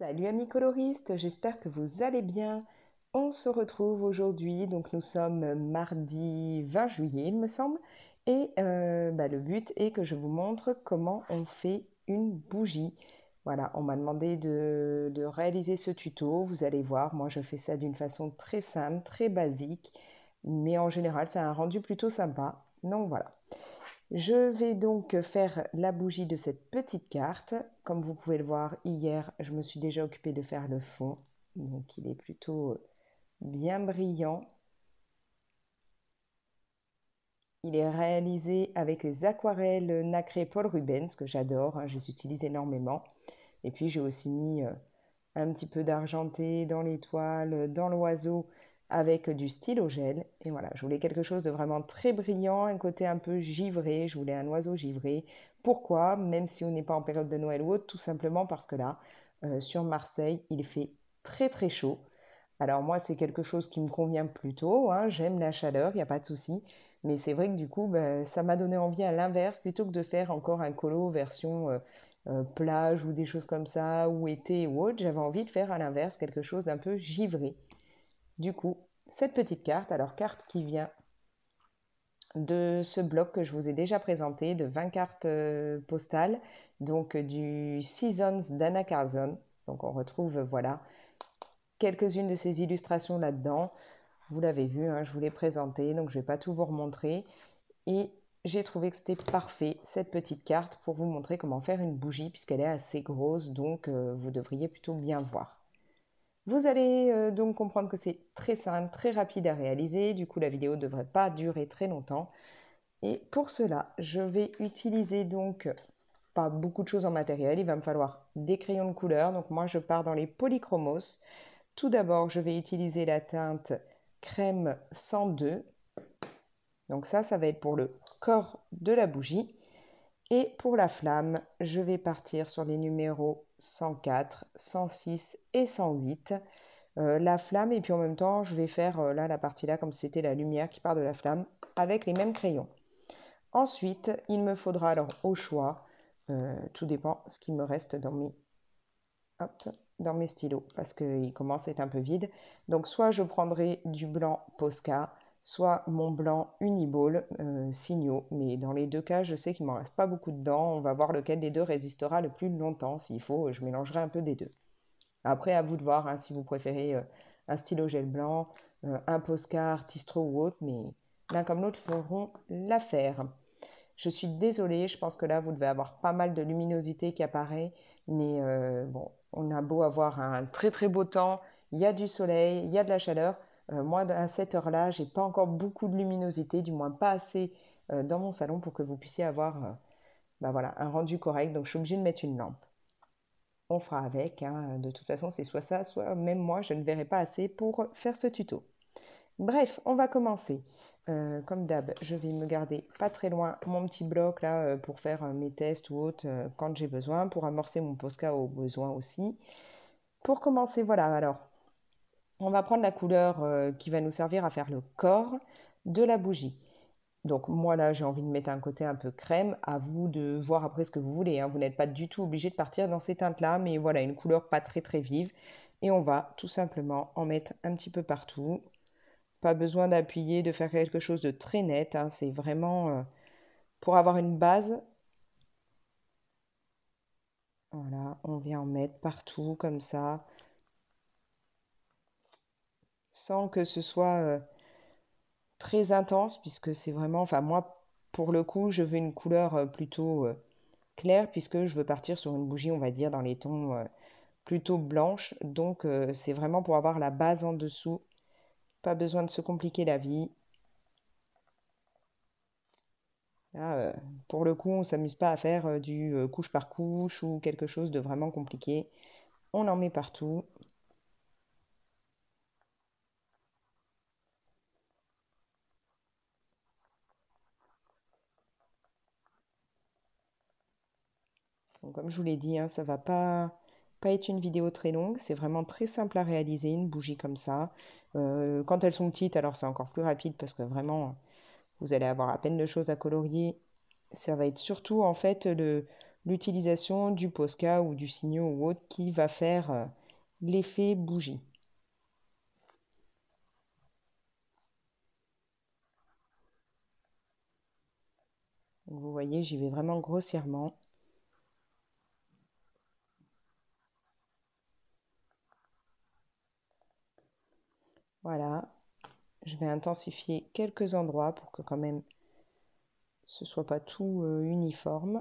Salut amis coloristes, j'espère que vous allez bien. On se retrouve aujourd'hui, donc nous sommes mardi 20 juillet il me semble, et le but est que je vous montre comment on fait une bougie. Voilà, on m'a demandé de réaliser ce tuto, vous allez voir, moi je fais ça d'une façon très simple, très basique, mais en général c'est un rendu plutôt sympa, donc voilà. Je vais donc faire la bougie de cette petite carte. Comme vous pouvez le voir, hier, je me suis déjà occupée de faire le fond. Donc il est plutôt bien brillant. Il est réalisé avec les aquarelles nacrées Paul Rubens, que j'adore, hein, je les utilise énormément. Et puis j'ai aussi mis un petit peu d'argenté dans l'étoile, dans l'oiseau, avec du stylo gel. Et voilà, je voulais quelque chose de vraiment très brillant, un côté un peu givré. Je voulais un oiseau givré. Pourquoi? Même si on n'est pas en période de Noël ou autre, tout simplement parce que là, sur Marseille, il fait très très chaud. Alors moi, c'est quelque chose qui me convient plutôt, hein. J'aime la chaleur, il n'y a pas de souci. Mais c'est vrai que du coup, ben, ça m'a donné envie à l'inverse, plutôt que de faire encore un colo version plage ou des choses comme ça, ou été ou autre, j'avais envie de faire à l'inverse quelque chose d'un peu givré. Du coup, cette petite carte, alors carte qui vient de ce bloc que je vous ai déjà présenté, de 20 cartes postales, donc du Seasons d'Anna Carlson. Donc on retrouve, voilà, quelques-unes de ces illustrations là-dedans. Vous l'avez vu, hein, je vous l'ai présenté, donc je ne vais pas tout vous remontrer. Et j'ai trouvé que c'était parfait, cette petite carte, pour vous montrer comment faire une bougie, puisqu'elle est assez grosse, donc vous devriez plutôt bien voir. Vous allez donc comprendre que c'est très simple, très rapide à réaliser, du coup la vidéo ne devrait pas durer très longtemps. Et pour cela, je vais utiliser donc pas beaucoup de choses en matériel, il va me falloir des crayons de couleur, donc moi je pars dans les polychromos. Tout d'abord, je vais utiliser la teinte crème 102. Donc ça va être pour le corps de la bougie. Et pour la flamme, je vais partir sur les numéros 104, 106 et 108. La flamme, et puis en même temps, je vais faire là la partie là, comme si c'était la lumière qui part de la flamme, avec les mêmes crayons. Ensuite, il me faudra alors au choix, tout dépend ce qui me reste hop, dans mes stylos, parce qu'il commence à être un peu vide. Donc soit je prendrai du blanc Posca, soit mon blanc Uniball Signaux. Mais dans les deux cas, je sais qu'il ne m'en reste pas beaucoup dedans. On va voir lequel des deux résistera le plus longtemps. S'il faut, je mélangerai un peu des deux. Après, à vous de voir hein, si vous préférez un stylo gel blanc, un Posca, Artistro ou autre, mais l'un comme l'autre feront l'affaire. Je suis désolée, je pense que là, vous devez avoir pas mal de luminosité qui apparaît, mais bon, on a beau avoir un très très beau temps, il y a du soleil, il y a de la chaleur. Moi, à cette heure-là, j'ai pas encore beaucoup de luminosité, du moins pas assez dans mon salon pour que vous puissiez avoir voilà, un rendu correct. Donc, je suis obligée de mettre une lampe. On fera avec, hein. De toute façon, c'est soit ça, soit même moi, je ne verrai pas assez pour faire ce tuto. Bref, on va commencer. Comme d'hab, je vais me garder pas très loin mon petit bloc là pour faire mes tests ou autres quand j'ai besoin, pour amorcer mon Posca au besoin aussi. Pour commencer, voilà, alors, on va prendre la couleur qui va nous servir à faire le corps de la bougie. Donc moi là, j'ai envie de mettre un côté un peu crème. À vous de voir après ce que vous voulez, hein. Vous n'êtes pas du tout obligé de partir dans ces teintes-là, mais voilà, une couleur pas très très vive. Et on va tout simplement en mettre un petit peu partout. Pas besoin d'appuyer, de faire quelque chose de très net, hein. C'est vraiment pour avoir une base. Voilà, on vient en mettre partout comme ça, sans que ce soit très intense, puisque c'est vraiment, enfin moi, pour le coup, je veux une couleur plutôt claire, puisque je veux partir sur une bougie, on va dire, dans les tons plutôt blanches. Donc c'est vraiment pour avoir la base en dessous. Pas besoin de se compliquer la vie. Là, pour le coup, on ne s'amuse pas à faire du couche par couche ou quelque chose de vraiment compliqué. On en met partout. Donc, comme je vous l'ai dit, hein, ça va pas être une vidéo très longue. C'est vraiment très simple à réaliser, une bougie comme ça. Quand elles sont petites, alors c'est encore plus rapide parce que vraiment, vous allez avoir à peine de choses à colorier. Ça va être surtout en fait l'utilisation du Posca ou du Signo ou autre qui va faire l'effet bougie. Donc, vous voyez, j'y vais vraiment grossièrement. Voilà, je vais intensifier quelques endroits pour que quand même ce soit pas tout uniforme.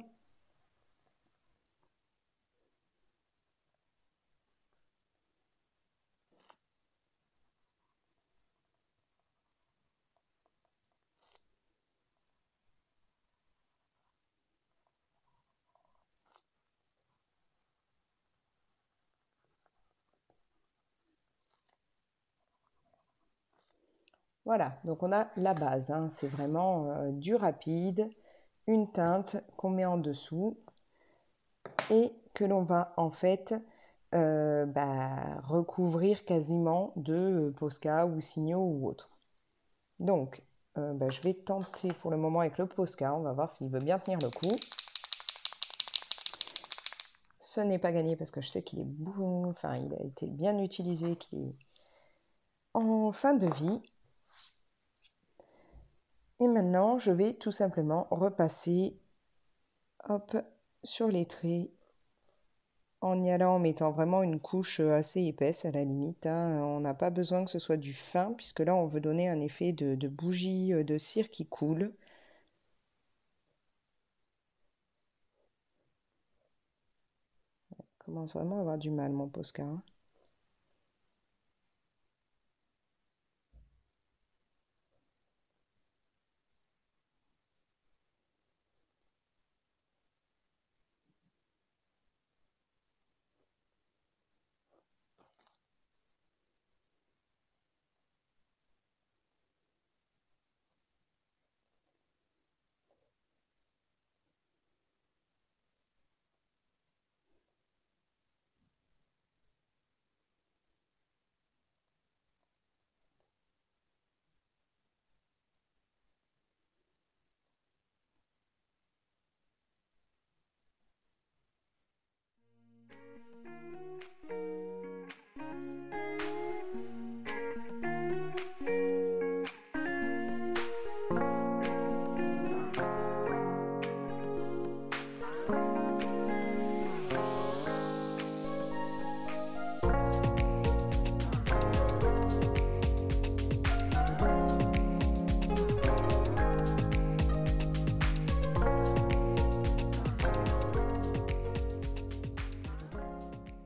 Voilà, donc on a la base, hein. C'est vraiment du rapide, une teinte qu'on met en dessous et que l'on va en fait recouvrir quasiment de Posca ou Signo ou autre. Donc, je vais tenter pour le moment avec le Posca, on va voir s'il veut bien tenir le coup. Ce n'est pas gagné parce que je sais qu'il est enfin, il a été bien utilisé, qu'il est en fin de vie. Et maintenant, je vais tout simplement repasser hop, sur les traits en y allant en mettant vraiment une couche assez épaisse à la limite, hein. On n'a pas besoin que ce soit du fin puisque là, on veut donner un effet de bougie de cire qui coule. Je commence vraiment à avoir du mal, mon Posca, hein.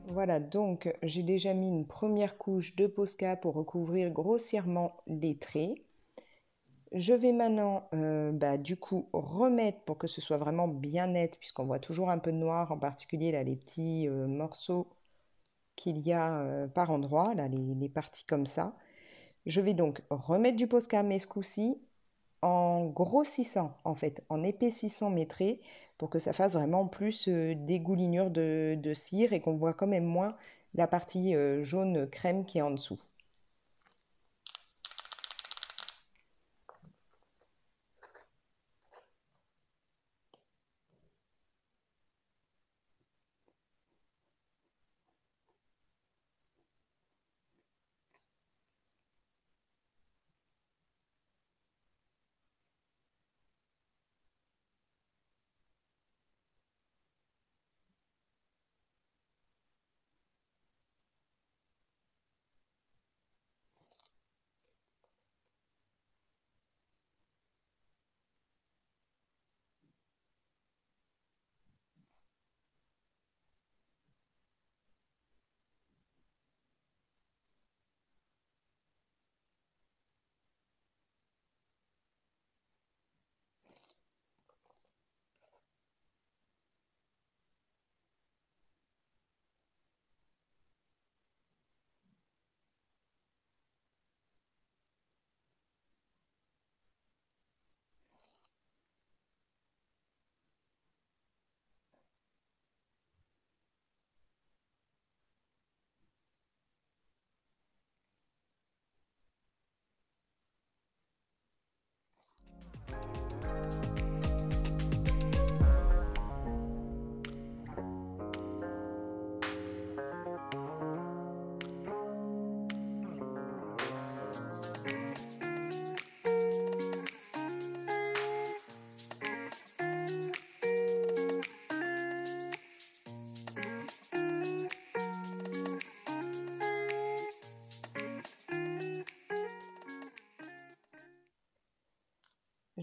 Voilà, donc j'ai déjà mis une première couche de Posca pour recouvrir grossièrement les traits. Je vais maintenant, du coup, remettre pour que ce soit vraiment bien net, puisqu'on voit toujours un peu de noir, en particulier là, les petits morceaux qu'il y a par endroit, là, les parties comme ça. Je vais donc remettre du Posca, mais ce coup-ci, en grossissant, en fait, en épaississant mes traits, pour que ça fasse vraiment plus dégoulinure de cire et qu'on voit quand même moins la partie jaune crème qui est en dessous.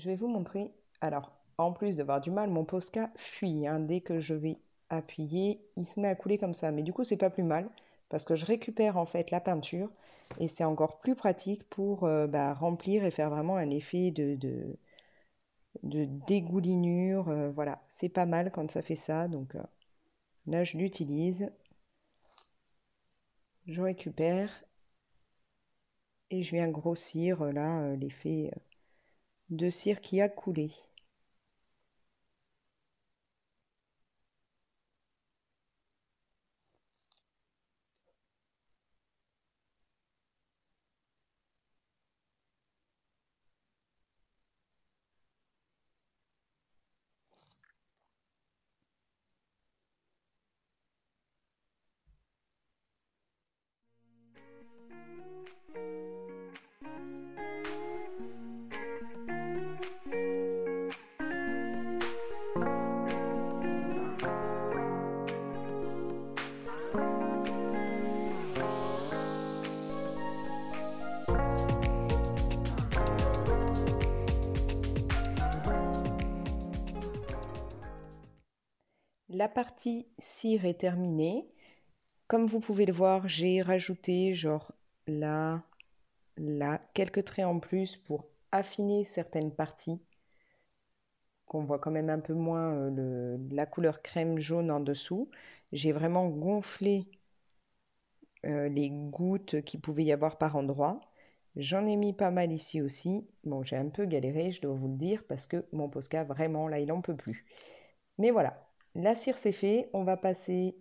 Je vais vous montrer. Alors, en plus d'avoir du mal, mon Posca fuit, hein. Dès que je vais appuyer, il se met à couler comme ça. Mais du coup, c'est pas plus mal parce que je récupère en fait la peinture et c'est encore plus pratique pour remplir et faire vraiment un effet de dégoulinure. Voilà, c'est pas mal quand ça fait ça. Donc là, je l'utilise, je récupère et je viens grossir là l'effet de cire qui a coulé. La partie cire est terminée. Comme vous pouvez le voir, j'ai rajouté genre là, là, quelques traits en plus pour affiner certaines parties, qu'on voit quand même un peu moins la couleur crème jaune en dessous. J'ai vraiment gonflé les gouttes qu'il pouvait y avoir par endroit. J'en ai mis pas mal ici aussi. Bon, j'ai un peu galéré, je dois vous le dire, parce que mon Posca, vraiment, là, il n'en peut plus. Mais voilà, la cire c'est fait. On va passer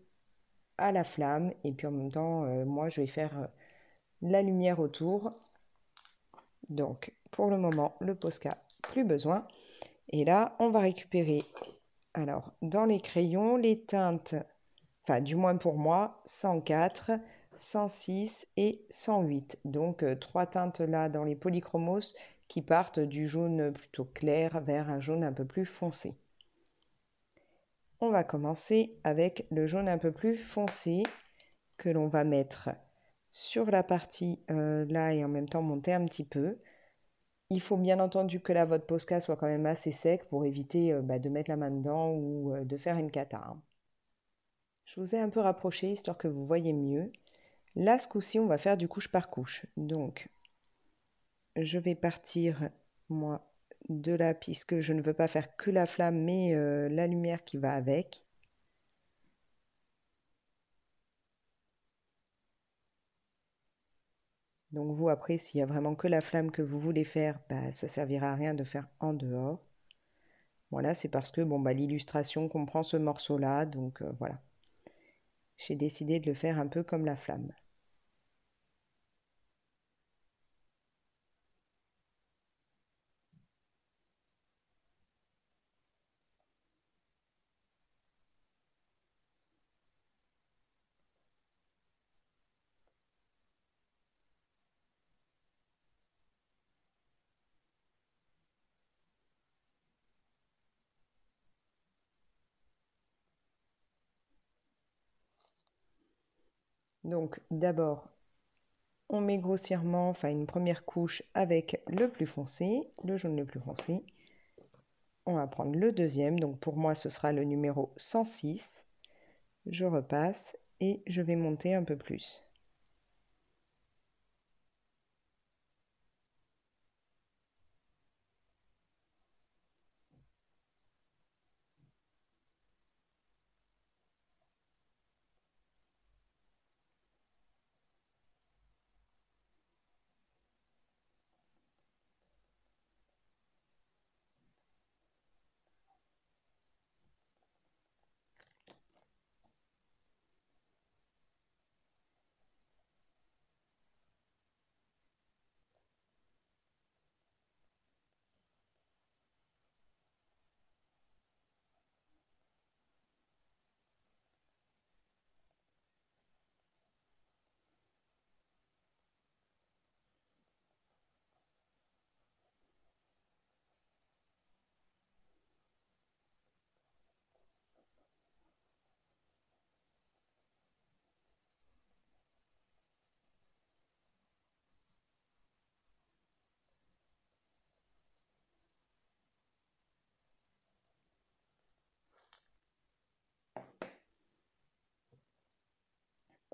à la flamme. Et puis en même temps, moi, je vais faire la lumière autour. Donc, pour le moment, le Posca, plus besoin. Et là, on va récupérer, alors, dans les crayons, les teintes, enfin, du moins pour moi, 104, 106 et 108. Donc, trois teintes là dans les polychromos qui partent du jaune plutôt clair vers un jaune un peu plus foncé. On va commencer avec le jaune un peu plus foncé que l'on va mettre sur la partie là et en même temps monter un petit peu. Il faut bien entendu que là, votre Posca soit quand même assez sec pour éviter de mettre la main dedans ou de faire une cata, hein. Je vous ai un peu rapproché histoire que vous voyez mieux. Là, ce coup-ci, on va faire du couche par couche. Donc, je vais partir, moi, de là, puisque je ne veux pas faire que la flamme, mais la lumière qui va avec. Donc vous, après, s'il y a vraiment que la flamme que vous voulez faire, ça servira à rien de faire en dehors. Voilà, c'est parce que bon, l'illustration comprend ce morceau-là, donc voilà. J'ai décidé de le faire un peu comme la flamme. Donc d'abord, on met grossièrement, enfin une première couche avec le plus foncé, le jaune le plus foncé. On va prendre le deuxième, donc pour moi ce sera le numéro 106. Je repasse et je vais monter un peu plus.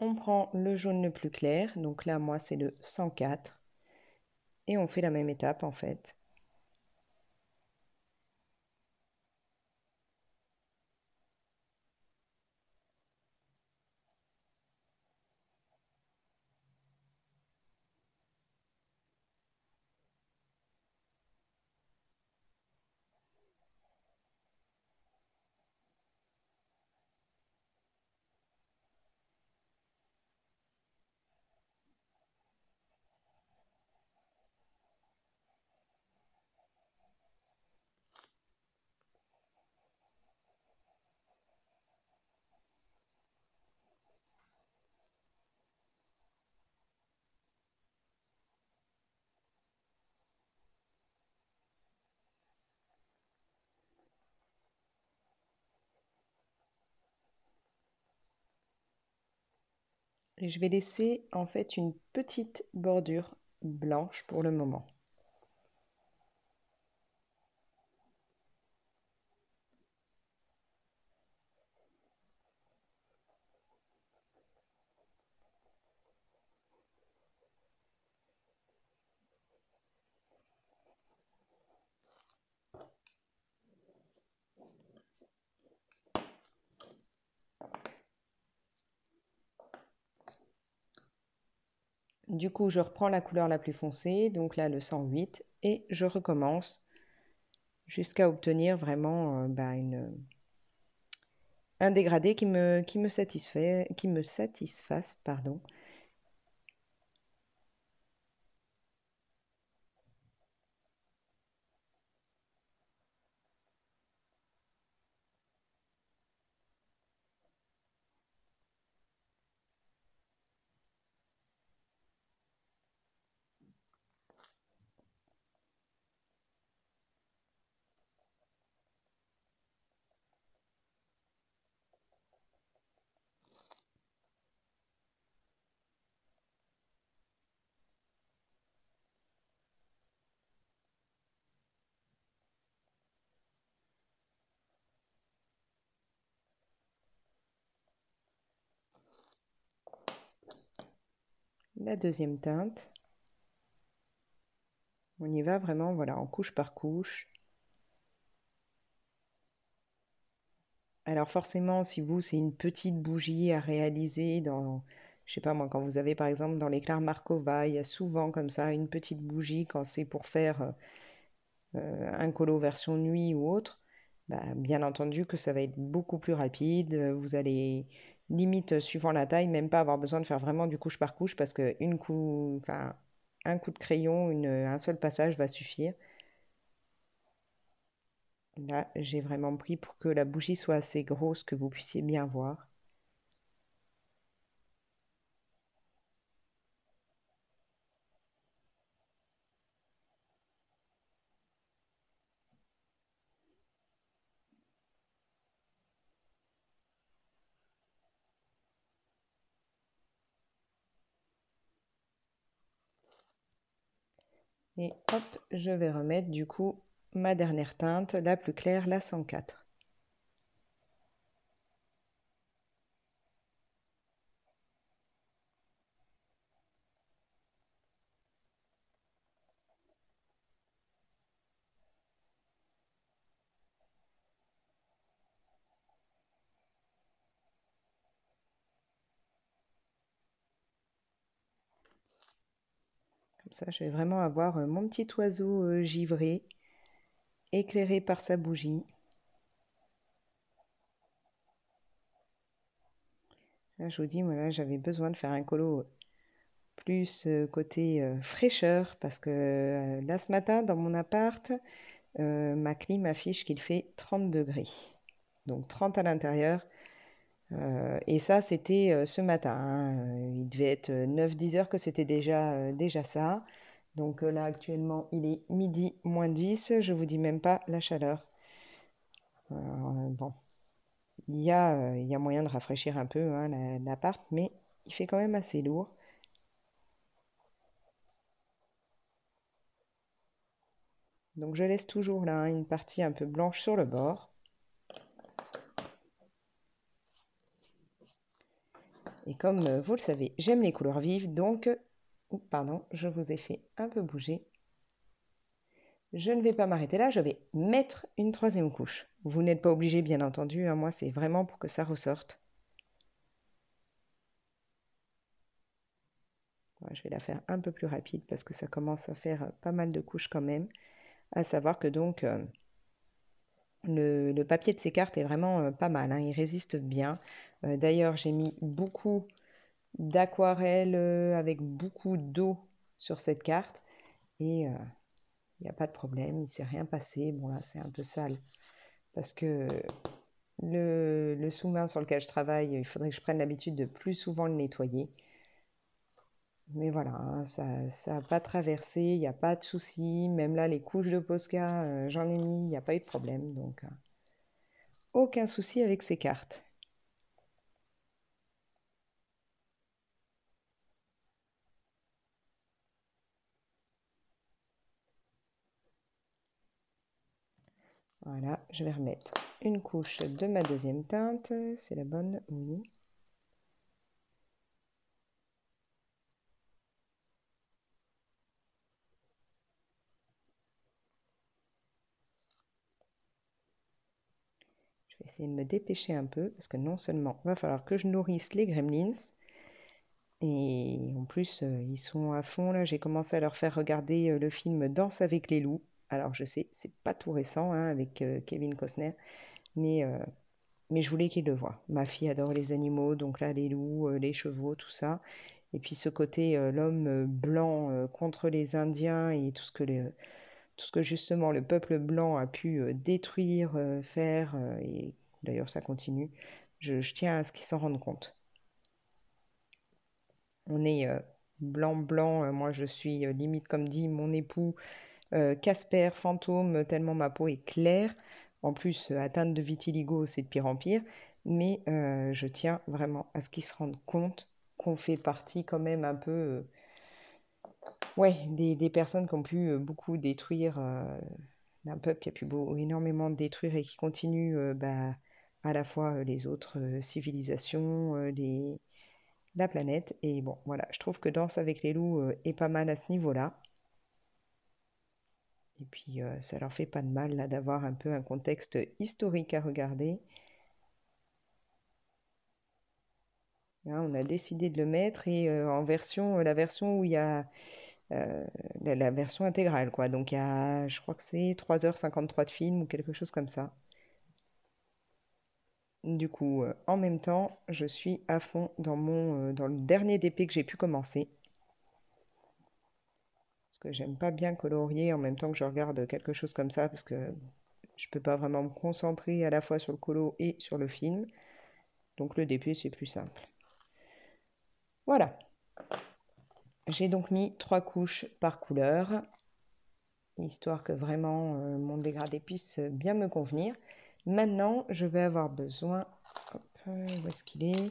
On prend le jaune le plus clair, donc là moi c'est le 104, et on fait la même étape en fait. Et je vais laisser en fait une petite bordure blanche pour le moment. Du coup, je reprends la couleur la plus foncée, donc là le 108, et je recommence jusqu'à obtenir vraiment un dégradé qui me satisfasse, pardon. La deuxième teinte, on y va vraiment, voilà, en couche par couche. Alors forcément, si vous, c'est une petite bougie à réaliser dans, je sais pas moi, quand vous avez par exemple dans l'éclair Markova, il y a souvent comme ça une petite bougie quand c'est pour faire un colo version nuit ou autre. Bah, bien entendu que ça va être beaucoup plus rapide. Vous allez limite suivant la taille, même pas avoir besoin de faire vraiment du couche par couche parce que enfin, un coup de crayon, un seul passage va suffire. Là, j'ai vraiment pris pour que la bougie soit assez grosse que vous puissiez bien voir. Et hop, je vais remettre du coup ma dernière teinte, la plus claire, la 104. Comme ça, je vais vraiment avoir mon petit oiseau givré, éclairé par sa bougie. Là, je vous dis, voilà, j'avais besoin de faire un colo plus côté fraîcheur parce que là, ce matin, dans mon appart, ma clim affiche qu'il fait 30 degrés. Donc 30 à l'intérieur. Et ça, c'était ce matin, hein. Il devait être 9-10 heures que c'était déjà ça. Donc là, actuellement, il est midi moins 10. Je vous dis même pas la chaleur. Bon, il y a moyen de rafraîchir un peu hein, l'appart, mais il fait quand même assez lourd. Donc je laisse toujours là hein, une partie un peu blanche sur le bord. Et comme vous le savez, j'aime les couleurs vives, donc, pardon, je vous ai fait un peu bouger. Je ne vais pas m'arrêter là, je vais mettre une troisième couche. Vous n'êtes pas obligé, bien entendu, hein, moi c'est vraiment pour que ça ressorte. Voilà, je vais la faire un peu plus rapide parce que ça commence à faire pas mal de couches quand même. À savoir que donc le papier de ces cartes est vraiment pas mal, hein, il résiste bien. D'ailleurs, j'ai mis beaucoup d'aquarelle avec beaucoup d'eau sur cette carte et il n'y a pas de problème, il ne s'est rien passé. Bon là, c'est un peu sale parce que le sous-main sur lequel je travaille, il faudrait que je prenne l'habitude de plus souvent le nettoyer. Mais voilà, hein, ça n'a pas traversé, il n'y a pas de souci. Même là, les couches de Posca, j'en ai mis, il n'y a pas eu de problème. Donc, aucun souci avec ces cartes. Voilà, je vais remettre une couche de ma deuxième teinte. C'est la bonne, oui. Je vais essayer de me dépêcher un peu parce que non seulement il va falloir que je nourrisse les gremlins, et en plus ils sont à fond là. J'ai commencé à leur faire regarder le film Danse avec les loups. Alors je sais, c'est pas tout récent hein, avec Kevin Costner, mais, euh, mais je voulais qu'ils le voient. Ma fille adore les animaux, donc là les loups, les chevaux, tout ça. Et puis ce côté l'homme blanc contre les Indiens et tout ce que justement le peuple blanc a pu détruire, faire, et d'ailleurs ça continue, je tiens à ce qu'ils s'en rendent compte. On est blanc, moi je suis limite comme dit mon époux, Casper, fantôme, tellement ma peau est claire. En plus, atteinte de vitiligo, c'est de pire en pire. Mais je tiens vraiment à ce qu'ils se rendent compte qu'on fait partie quand même un peu... ouais, des personnes qui ont pu beaucoup détruire d'un peuple qui a pu énormément détruire et qui continue bah, à la fois les autres civilisations, la planète. Et bon, voilà, je trouve que Danse avec les loups est pas mal à ce niveau-là. Et puis, ça leur fait pas de mal là d'avoir un peu un contexte historique à regarder. Hein, on a décidé de le mettre et en version, la version où il y a euh, la version intégrale, quoi. Donc, il y a, je crois que c'est 3h53 de film ou quelque chose comme ça. Du coup, en même temps, je suis à fond dans le dernier DP que j'ai pu commencer. Parce que j'aime pas bien colorier en même temps que je regarde quelque chose comme ça, parce que je peux pas vraiment me concentrer à la fois sur le colo et sur le film. Donc le DP, c'est plus simple. Voilà. J'ai donc mis 3 couches par couleur, histoire que vraiment mon dégradé puisse bien me convenir. Maintenant, je vais avoir besoin... Hop, où est-ce qu'il est?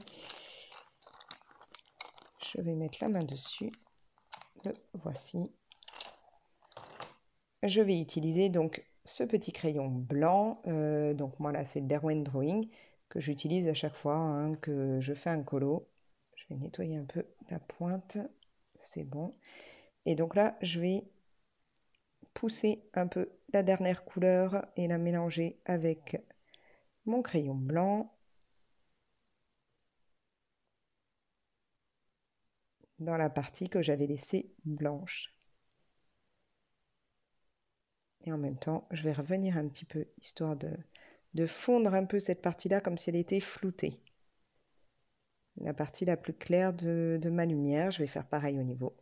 Je vais mettre la main dessus. Le voici. Je vais utiliser donc ce petit crayon blanc. Donc moi là, c'est le Derwent Drawing que j'utilise à chaque fois hein, que je fais un colo. Je vais nettoyer un peu la pointe. C'est bon. Et donc là, je vais pousser un peu la dernière couleur et la mélanger avec mon crayon blanc dans la partie que j'avais laissée blanche. Et en même temps, je vais revenir un petit peu, histoire de fondre un peu cette partie-là comme si elle était floutée. La partie la plus claire de ma lumière, je vais faire pareil au niveau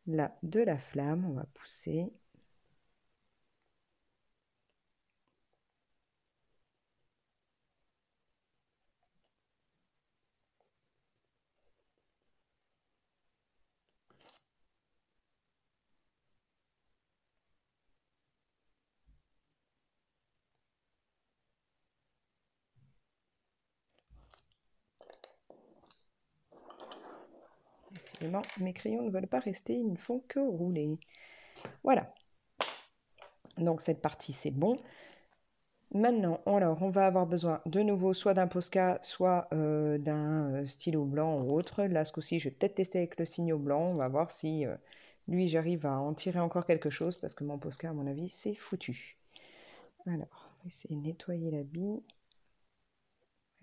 là de la flamme, on va pousser. Décidément, mes crayons ne veulent pas rester, ils ne font que rouler. Voilà. Donc cette partie, c'est bon. Maintenant, alors, on va avoir besoin de nouveau soit d'un Posca, soit d'un stylo blanc ou autre. Là, ce coup-ci, je vais peut-être tester avec le signaux blanc. On va voir si lui, j'arrive à en tirer encore quelque chose parce que mon Posca, à mon avis, c'est foutu. Alors, on va essayer de nettoyer la bille.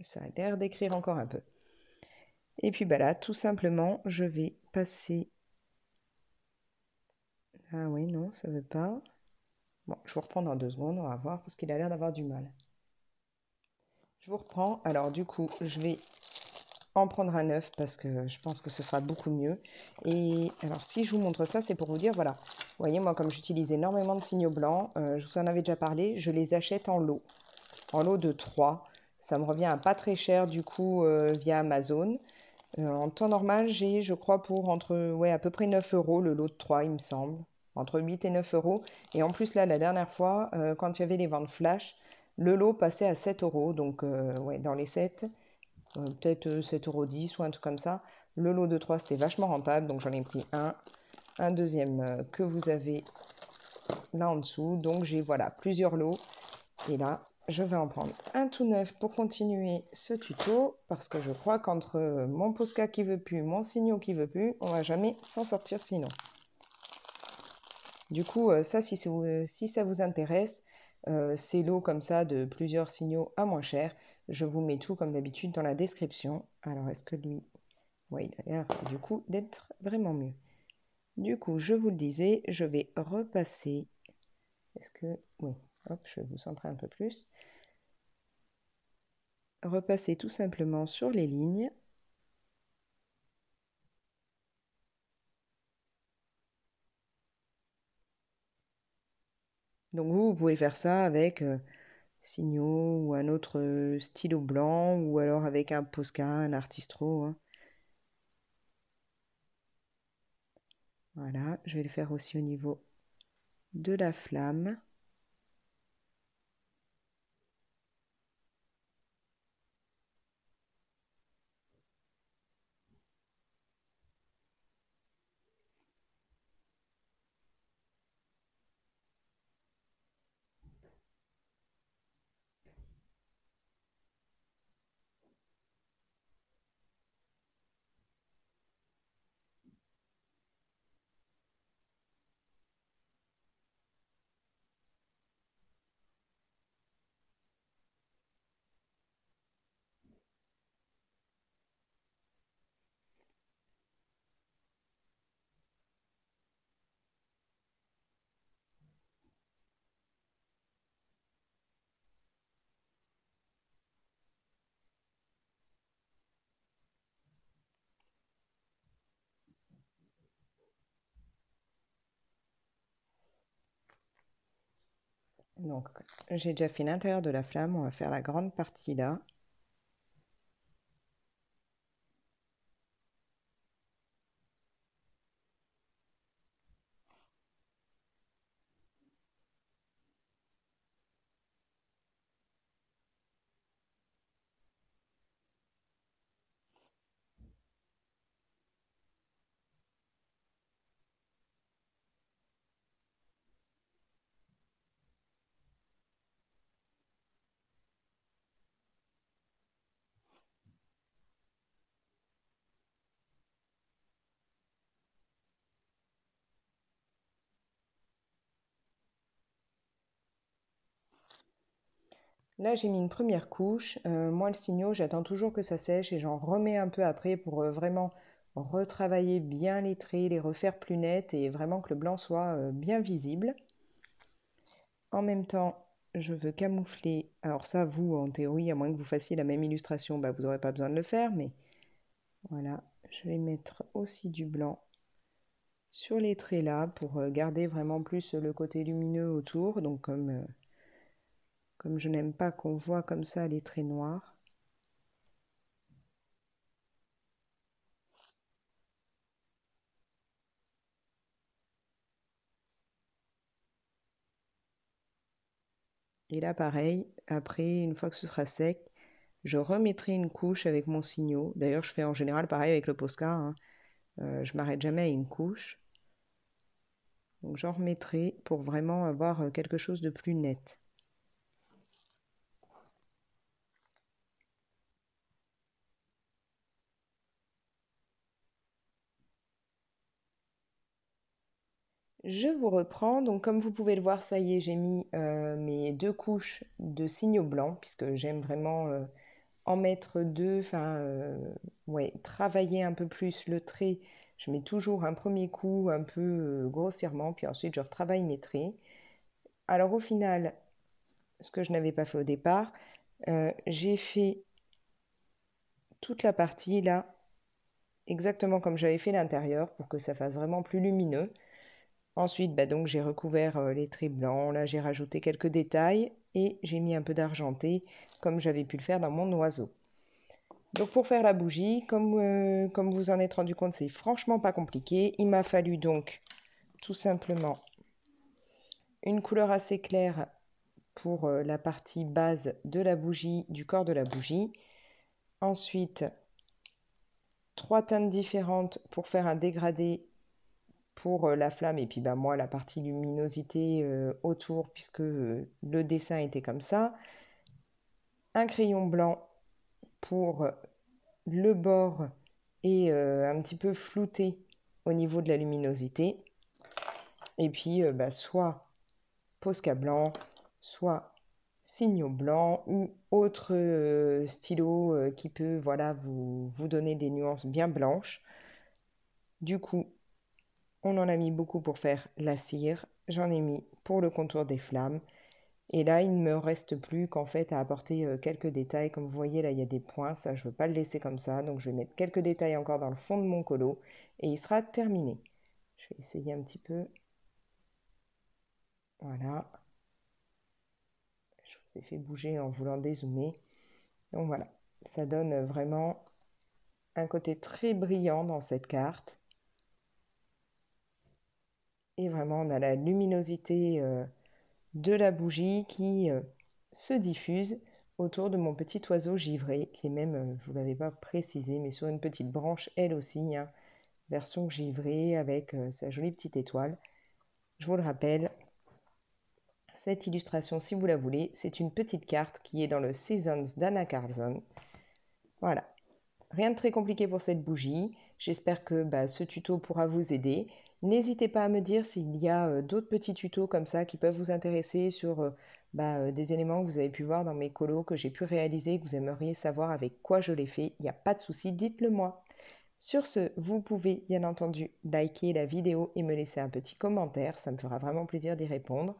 Ça a l'air d'écrire encore un peu. Et puis bah là, tout simplement, je vais passer... Ah oui, non, ça veut pas. Bon, je vous reprends dans 2 secondes, on va voir, parce qu'il a l'air d'avoir du mal. Je vous reprends. Alors du coup, je vais en prendre un neuf parce que je pense que ce sera beaucoup mieux. Et alors si je vous montre ça, c'est pour vous dire, voilà. Vous voyez, moi, comme j'utilise énormément de signaux blancs, je vous en avais déjà parlé, je les achète en lot de 3. Ça me revient à pas très cher du coup via Amazon. En temps normal, j'ai, je crois, pour entre, ouais, à peu près 9 euros le lot de 3, il me semble. Entre 8 et 9 euros. Et en plus, là, la dernière fois, quand il y avait les ventes flash, le lot passait à 7 euros. Donc, ouais, dans les 7, peut-être 7,10 € ou un truc comme ça. Le lot de 3 c'était vachement rentable. Donc, j'en ai pris un deuxième que vous avez là en dessous. Donc, j'ai, voilà, plusieurs lots. Et là, je vais en prendre un tout neuf pour continuer ce tuto parce que je crois qu'entre mon Posca qui veut plus, mon Signaux qui veut plus, on va jamais s'en sortir sinon. Du coup, ça, si ça vous intéresse, ces lots comme ça de plusieurs signaux à moins cher, je vous mets tout comme d'habitude dans la description. Alors, est-ce que lui... Oui, il a l'air du coup d'être vraiment mieux. Du coup, je vous le disais, je vais repasser. Est-ce que... Oui, hop, je vais vous centrer un peu plus. Repasser tout simplement sur les lignes. Donc vous pouvez faire ça avec Signaux ou un autre stylo blanc ou alors avec un Posca, un Artistro, hein. Voilà, je vais le faire aussi au niveau de la flamme. Donc j'ai déjà fait l'intérieur de la flamme, on va faire la grande partie là. Là j'ai mis une première couche. Moi le Signaux, j'attends toujours que ça sèche et j'en remets un peu après pour vraiment retravailler bien les traits, les refaire plus nets et vraiment que le blanc soit bien visible. En même temps, je veux camoufler. Alors ça, vous, en théorie, à moins que vous fassiez la même illustration, bah, vous n'aurez pas besoin de le faire, mais voilà, je vais mettre aussi du blanc sur les traits là pour garder vraiment plus le côté lumineux autour. Donc comme je n'aime pas qu'on voit comme ça les traits noirs. Et là, pareil, après, une fois que ce sera sec, je remettrai une couche avec mon Signaux. D'ailleurs, je fais en général pareil avec le Posca, hein. Je m'arrête jamais à une couche. Donc j'en remettrai pour vraiment avoir quelque chose de plus net. Je vous reprends. Donc, comme vous pouvez le voir, ça y est, j'ai mis mes 2 couches de signaux blancs, puisque j'aime vraiment en mettre deux, enfin, ouais, travailler un peu plus le trait. Je mets toujours un premier coup un peu grossièrement, puis ensuite je retravaille mes traits. Alors, au final, ce que je n'avais pas fait au départ, j'ai fait toute la partie là, exactement comme j'avais fait l'intérieur, pour que ça fasse vraiment plus lumineux. Ensuite, bah donc j'ai recouvert les traits blancs, là j'ai rajouté quelques détails et j'ai mis un peu d'argenté comme j'avais pu le faire dans mon oiseau. Donc pour faire la bougie, comme vous en êtes rendu compte, c'est franchement pas compliqué. Il m'a fallu donc tout simplement une couleur assez claire pour la partie base de la bougie, du corps de la bougie. Ensuite, 3 teintes différentes pour faire un dégradé pour la flamme et puis bah, moi la partie luminosité autour puisque le dessin était comme ça. Un crayon blanc pour le bord et un petit peu flouté au niveau de la luminosité. Et puis bah, soit Posca blanc, soit Signaux blanc ou autre stylo qui peut voilà, vous donner des nuances bien blanches. Du coup, on en a mis beaucoup pour faire la cire. J'en ai mis pour le contour des flammes. Et là, il ne me reste plus qu'en fait à apporter quelques détails. Comme vous voyez, là, il y a des points. Ça, je ne veux pas le laisser comme ça. Donc, je vais mettre quelques détails encore dans le fond de mon colo. Et il sera terminé. Je vais essayer un petit peu. Voilà. Je vous ai fait bouger en voulant dézoomer. Donc, voilà. Ça donne vraiment un côté très brillant dans cette carte. Et vraiment, on a la luminosité de la bougie qui se diffuse autour de mon petit oiseau givré, qui est même, je ne vous l'avais pas précisé, mais sur une petite branche, elle aussi, hein, version givrée avec sa jolie petite étoile. Je vous le rappelle, cette illustration, si vous la voulez, c'est une petite carte qui est dans le Seasons d'Anna Carlson. Voilà, rien de très compliqué pour cette bougie. J'espère que bah, ce tuto pourra vous aider. N'hésitez pas à me dire s'il y a d'autres petits tutos comme ça qui peuvent vous intéresser sur des éléments que vous avez pu voir dans mes colos, que j'ai pu réaliser, que vous aimeriez savoir avec quoi je les fais. Il n'y a pas de souci, dites-le moi. Sur ce, vous pouvez bien entendu liker la vidéo et me laisser un petit commentaire, ça me fera vraiment plaisir d'y répondre.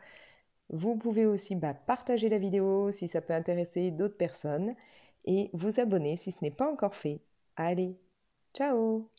Vous pouvez aussi partager la vidéo si ça peut intéresser d'autres personnes et vous abonner si ce n'est pas encore fait. Allez, ciao!